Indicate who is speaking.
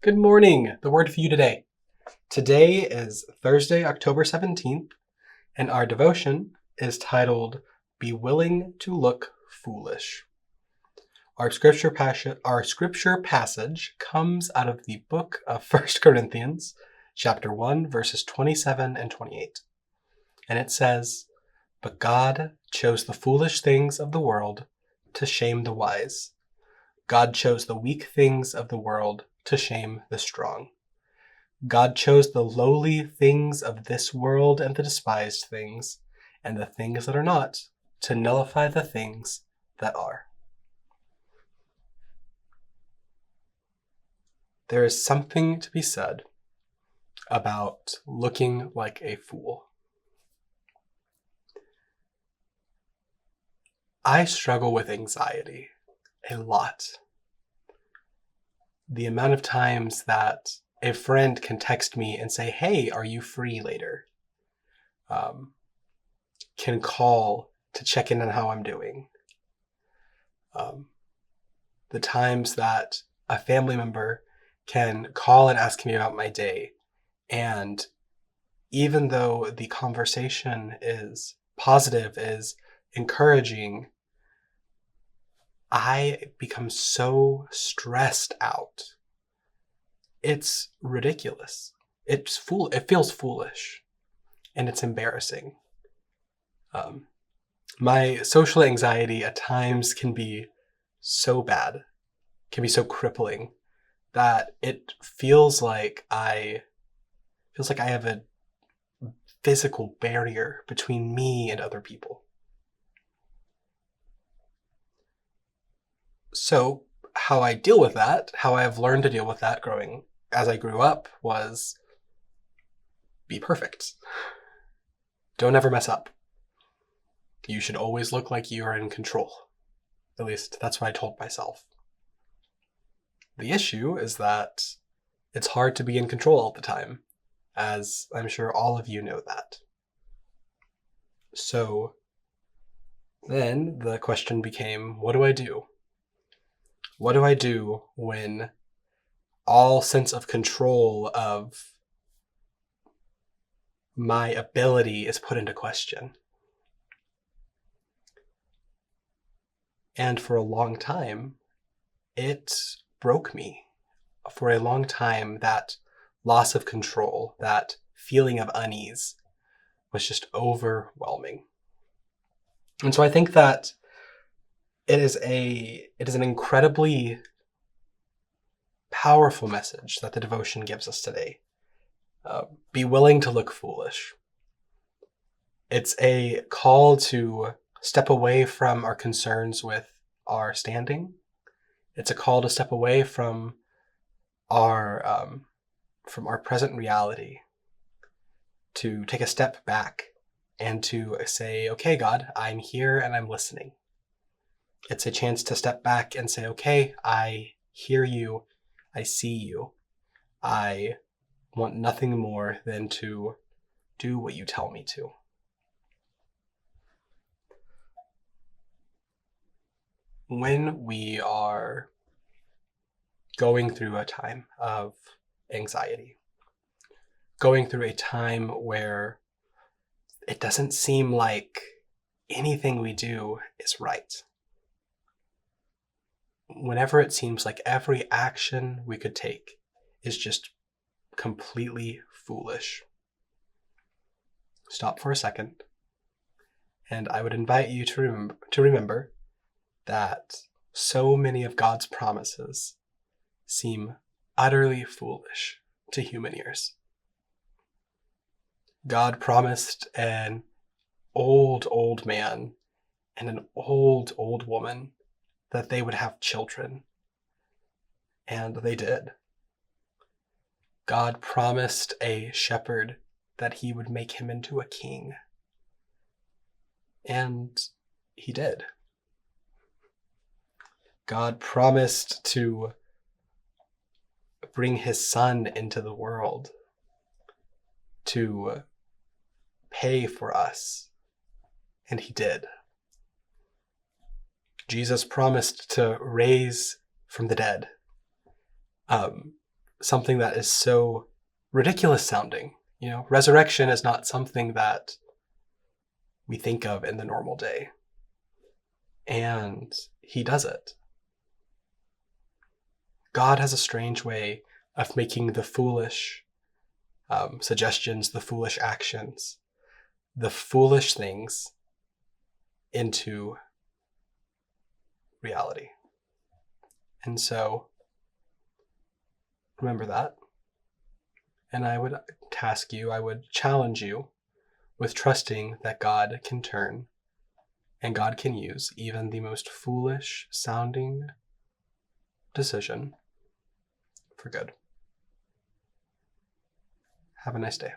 Speaker 1: Good morning. The word for you today. Today is Thursday, October 17th, and our devotion is titled Be Willing to Look Foolish. Our scripture passage comes out of the book of 1 Corinthians, chapter 1, verses 27 and 28. And it says, "But God chose the foolish things of the world to shame the wise. God chose the weak things of the world to shame the strong. God chose the lowly things of this world and the despised things, and the things that are not, to nullify the things that are." There is something to be said about looking like a fool. I struggle with anxiety a lot. The amount of times that a friend can text me and say, "Hey, are you free later?" Can call to check in on how I'm doing. The times that a family member can call and ask me about my day, and even though the conversation is positive, is encouraging, I become so stressed out. It's ridiculous. It feels foolish, and it's embarrassing. My social anxiety at times can be so bad, can be so crippling, that it feels like I have a physical barrier between me and other people. So how I deal with that, how I have learned to deal with that growing as I grew up, was be perfect. Don't ever mess up. You should always look like you are in control. At least that's what I told myself. The issue is that it's hard to be in control all the time, as I'm sure all of you know that. So then the question became, what do I do? What do I do when all sense of control of my ability is put into question? And for a long time, it broke me. For a long time, that loss of control, that feeling of unease, was just overwhelming. And so I think that it is an incredibly powerful message that the devotion gives us today. Be willing to look foolish. It's a call to step away from our concerns with our standing. It's a call to step away from our present reality, to take a step back and to say, "Okay, God, I'm here and I'm listening." It's a chance to step back and say, "Okay, I hear you, I see you, I want nothing more than to do what you tell me to." When we are going through a time of anxiety, going through a time where it doesn't seem like anything we do is right, whenever it seems like every action we could take is just completely foolish, stop for a second, and I would invite you to remember that so many of God's promises seem utterly foolish to human ears. God promised an old man and an old woman that they would have children, and they did. God promised a shepherd that he would make him into a king, and he did. God promised to bring his son into the world to pay for us, and he did. Jesus promised to raise from the dead. something that is so ridiculous sounding. Resurrection is not something that we think of in the normal day. And he does it. God has a strange way of making the foolish suggestions, the foolish actions, the foolish things into reality. And so remember that. And I would challenge you with trusting that God can turn and God can use even the most foolish sounding decision for good. Have a nice day.